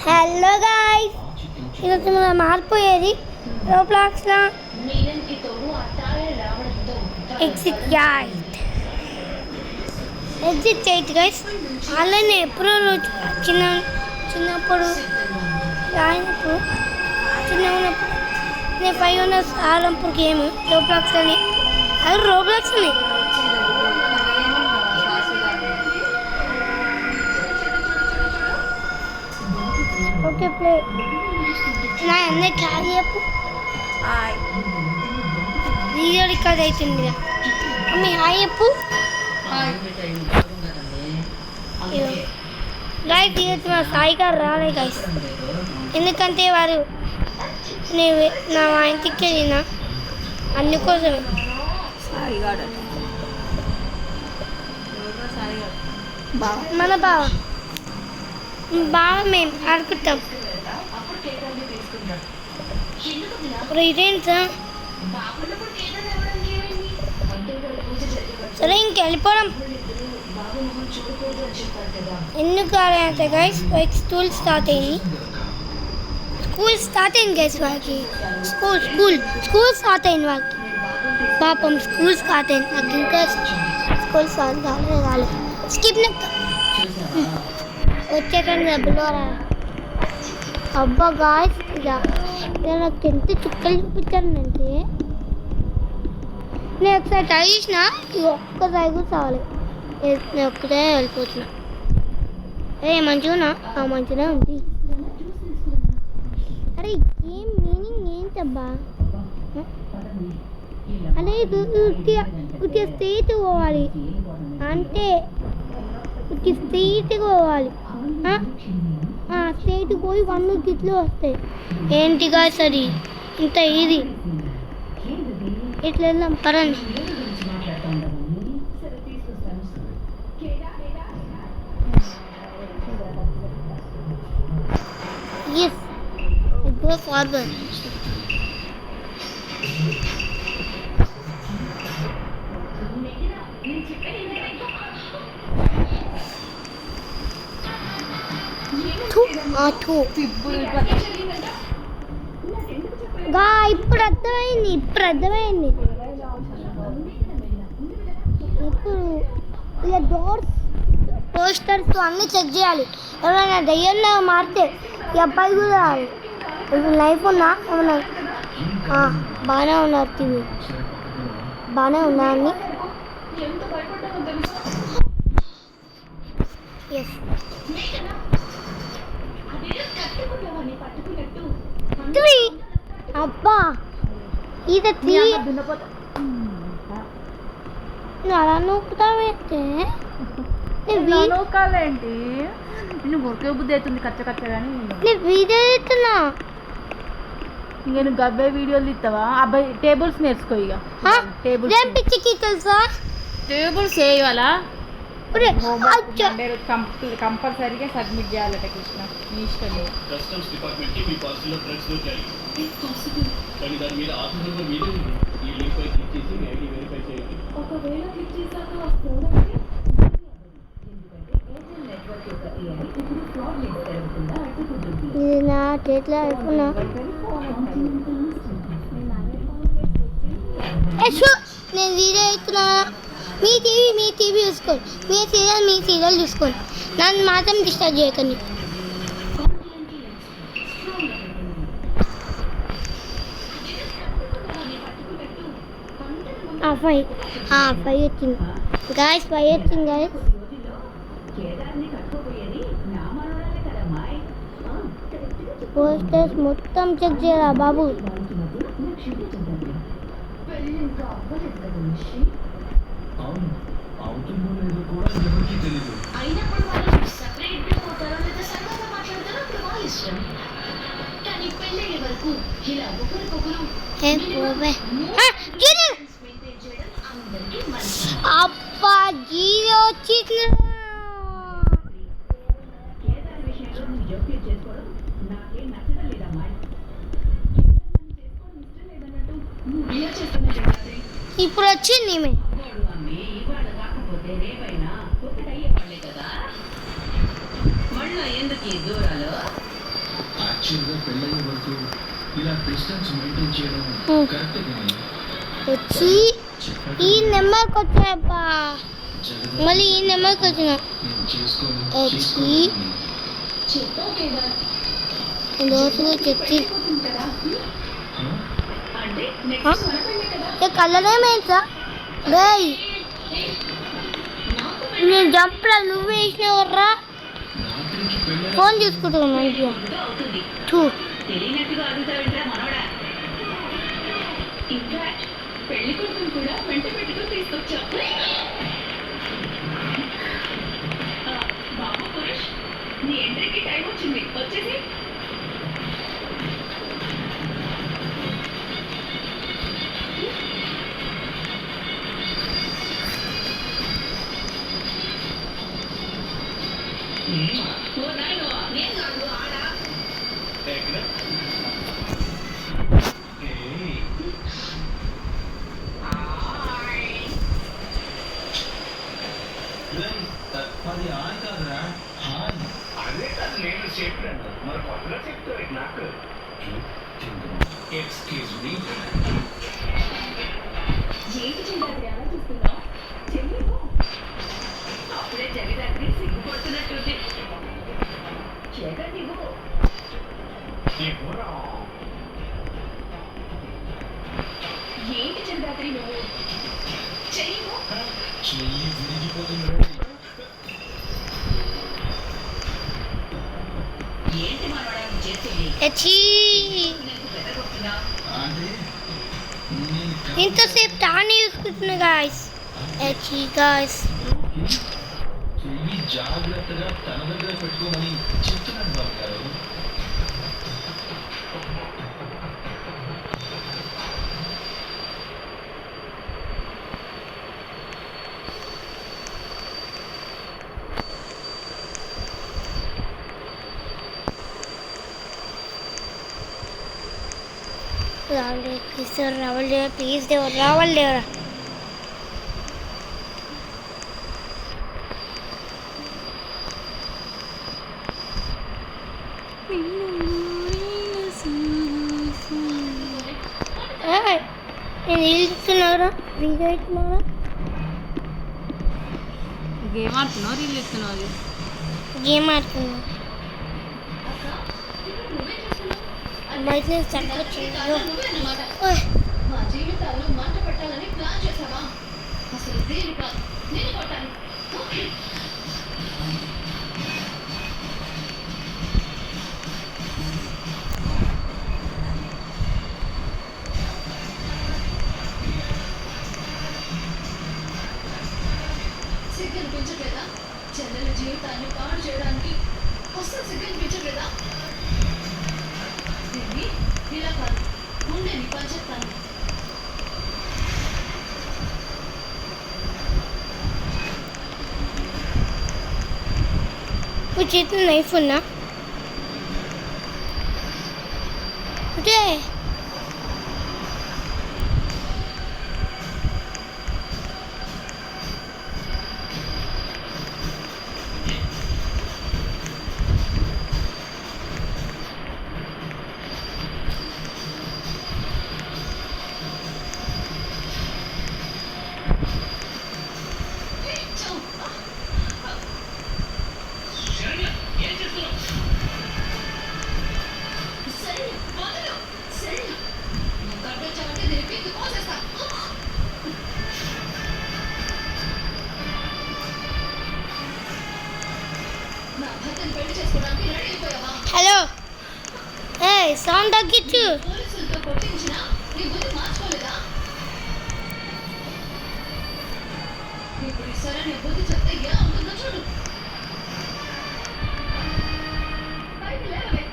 Hello guys, ఈరోజు మనం మారిపోయేది రోబ్లాక్స్లో exit eight guys. అలానే ఎప్పుడో రోజు చిన్నప్పుడు రాయినప్పుడు చిన్న ఉన్నప్పుడు నేను 500 ఆలంపూర్ గేమ్ రోబ్లాక్స్ అని, అది రోబ్లాక్స్ అని. ఓకే ప్లే నా అన్నీ ఖాళీ చెప్పు. వీడియో రికార్డ్ అవుతుంది. మమ్మీ హాయ్ చెప్పు. గైస్ ఈరోజు మా సాయి గారు రాలే గైస్, ఎందుకంటే వారు నా ఇంటికి వెళ్ళిన అందుకోసమే. మన బావ మేము ఆడుకుంటాం. ఇదేంటా సరే ఇంకెళ్ళిపోవడం ఎందుకు కాదంటే గైస్ వాళ్ళకి స్కూల్ స్టార్ట్ అయింది గైస్. వాళ్ళకి స్కూల్ స్టార్ట్ అయింది వాళ్ళకి. పాపం స్కూల్ స్టార్ట్ అయింది. నాకు ఇంకా స్కూల్ స్టార్ట్ కాలేదు. స్కిప్ వచ్చేటండి డబ్బులు అబ్బా గాయస్. నాకు ఎంత చుక్కలు చూపించానంటే నేను ఒకసారి ట్రై చేసిన, ఒక్కసారి కూడా చావాలి. నేను ఒక్కటే వెళ్ళిపోతున్నా. మంచిగా మంచిగా ఉంది. అరే ఏం మీనింగ్ ఏంటబ్బా? అదే ఉత్తి స్ట్రీట్ పోవాలి అంటే స్ట్రీట్గా పోవాలి. స్ట్రీట్ పోయి 1 గిట్లు వస్తాయి. ఏంటిగా సరి ఇంత ఇది ఇట్లా వెళ్దాం పరండి. Yes go forward. ఇప్పుడు అర్థమైంది. ఇప్పుడు ఇలా డోర్స్ పోస్టర్స్ అన్నీ చెక్ చేయాలి. ఎవరైనా దయ్యంగా మారితే ఈ అబ్బాయి కూడా ఇప్పుడు లైఫ్ ఉన్నా ఏమన్నా బాగానే ఉన్నారు. టీవీ బాగానే ఉన్నా అని ఎస్ అబ్బా ఇది అలా నొక్కుతావేంటి? నూకాలేంటి? నువ్వు ఉరికే బుద్ధి అవుతుంది కచ్చ కానీ నేను వీడియో ఇస్తున్నా. ఇంక నువ్వు గబ్బే వీడియోలు ఇస్తావా? అబ్బాయి టేబుల్స్ నేర్చుకో. ఇక పిచ్చికి తెలుసా టేబుల్స్ వేయాలా? కంపల్సరీగా సబ్మిట్ చేయాలట కృష్ణ. మీ ఇష్టం. కస్టమ్స్ డిపార్ట్మెంట్ కి మీ పార్సల్ థ్రెడ్స్ దొరికాయి. కానీ దాని మీద ఆధారంగా మీరే ఈ లింక్ పై క్లిక్ చేసి మీ ఐడి వెరిఫై చేయండి. ఒకవేళ క్లిక్ చేశాక ఫోన్ అంటే ఎందుకంటే ఎయిర్టెల్ నెట్వర్క్ యొక్క AI ఇప్పుడు ఫ్రాడ్ లింక్ జరుగుతుందా అడ్డుకుంటుంది. ఇది నా చేతిలో అయిపోయినా నేను వీడియో ఇస్తున్నా. మీ టీవీ చూసుకోండి, మీ సీరియల్ చూసుకోండి. నన్ను మాత్రం డిస్టర్బ్ చేయకండి. ఫైవ్ వచ్చింది గాయస్. పోస్టర్స్ మొత్తం చెక్ చేయాలా బాబు? అబ్బా జీరో వచ్చింది. ఇప్పుడు వచ్చింది. మళ్ళీ ఎందుకు ఈ దూరాలు? యాక్చువల్గా పెళ్ళయ్యే వరకు ఇలా డిస్టెన్స్ మెయింటైన్ చేయడం కరెక్టే కానీ వచ్చి ఈ నెంబర్కి వచ్చాయబ్బా, మళ్ళీ ఈ నెంబర్కి వచ్చిన వచ్చి దోశలు తెచ్చి కలర్ ఏమైందా రేయ్, నేను జంప్లా నువ్వు వేసినవర్రా, ఫోన్ చూసుకుంటున్నా మంచిగా చూ. పెళ్లి కొడుకుని కూడా వెంట పెట్టుకుని తీసుకొచ్చా. బాబు పురుష్, నీ ఎంట్రీకి టైం వచ్చింది, వచ్చేసి. ఓ నాయనో, నేను కాదు ఆడా. అది ఆన్ కాదురా, అదే కాదు నేను చెప్పాను, మరి కొత్తగా చెప్తావు నాకు. ఎక్స్క్యూజ్ మీ, ఏంటి చెల్లి అలా చూస్తున్నావు? చెల్లిపో. అప్పుడే జగదాత్రి సిగ్గుపడుతున్నట్టుంది. జగన్ ఇవ్వు. ఏంటి జగదాత్రి నువ్వు చెయ్యవు? చెయ్యి విరిగిపోతుంది. ఏంటి మనవాడు చేస్తుంది? వచ్చి నేను బెదరగొట్టున్నా. అంటే నేను ఇంతసేపు తానే చూసుకుంటున్నా గాయస్. వచ్చి గాయస్ చెయ్యి జాగ్రత్తగా తన దగ్గర పెట్టుకోమని చెప్తున్నాడు బాబు గారు. ప్లీజ్ దేవరా, రావాలి దేవరా, ప్లీజ్ దేవరా, రావాలి దేవరా. నేను ఇస్తున్నారా, ఫ్రీగా ఇస్తున్నారా? గేమ్ ఆడుతున్నావు, రీల్ ఇస్తున్నావు? అది గేమ్ ఆడుతున్నా. అమ్మాయి చక్కగా మా జీవితాల్లో మంట పెట్టాలని ప్లాన్ చేసావా? అసలు దేని కాదు, నేను కొట్టాను. సిగ్గనిపించట్లేదా? చెల్లెల జీవితాన్ని పాడు చేయడానికి అసలు సిగ్గనిపించట్లేదా? దీన్ని ఇలా కాదు, ముందే నీ పని చెప్తాను. మీ చేతిలో నైఫ్ ఉన్నా అంటే హలో ఏ సౌండ్ తగ్గించు. పోలీసులతో కొట్టించినా నీ బుద్ధి మార్చుకోలేదా? ఇప్పుడు సరే నీ బుద్ధి చెప్తే ఎలా ఉంటుందో చూడు. పైకి లేవలే.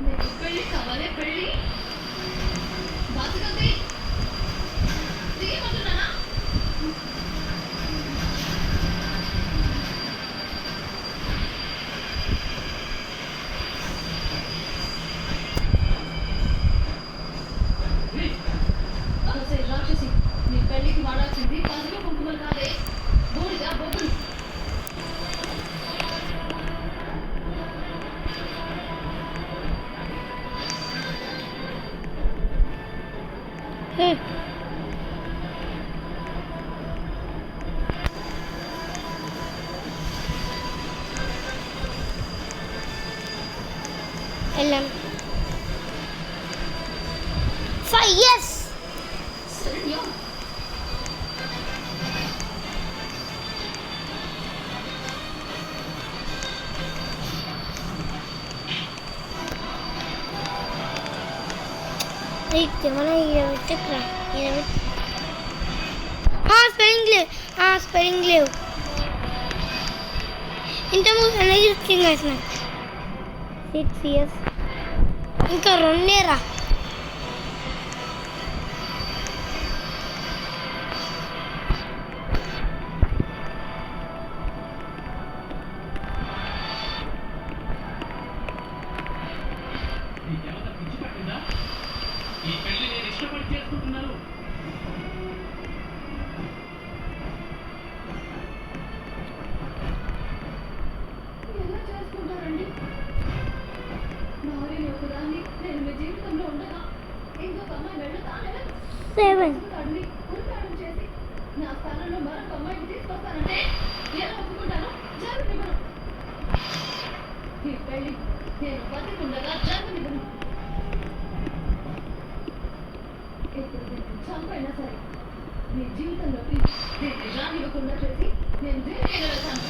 నీకు పెళ్ళి కావాలే, పెళ్ళి బాతుగంది దిగమంటున్నానా? హే వెళ్ళాం 5 years శరణ్య మన చక్ర స్పెల్లింగ్ లేవు ఇంతకుముందు అనేది స్కింగ్ వేసిన 6 years ఇంకా 2 years నీకేమైనా పిచ్చి పట్టిందా? ఈ పెళ్లి నేను ఇష్టపడి చేసుకుంటున్నాను. ఎలా చేసుకుంటారండి? భార్యని ఒకదాన్ని నేను మీ జీవితంలో ఉండగా ఇంకొక అమ్మాయి వెళ్ళతానని 7 ఉరికాడం చేసి నా స్థానంలో మరొక అమ్మాయిని తీసుకొస్తానంటే ఎలా ఒప్పుకుంటాను? జరగనివ్వను. ఈ పెళ్లి నేను బతికుండగా జరగనివ్వను. ఇప్పుడు నేను చంపైనా సరే మీ జీవితంలోకి నేను నిజాన్నివ్వకుండా చేసి నేను దేనికైనా వెళ్తాను.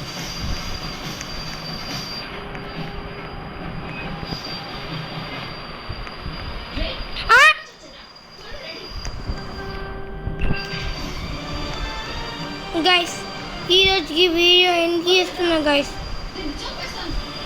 గైస్ ఈరోజుకి వీడియో ఎండ్ చేస్తున్నా గైస్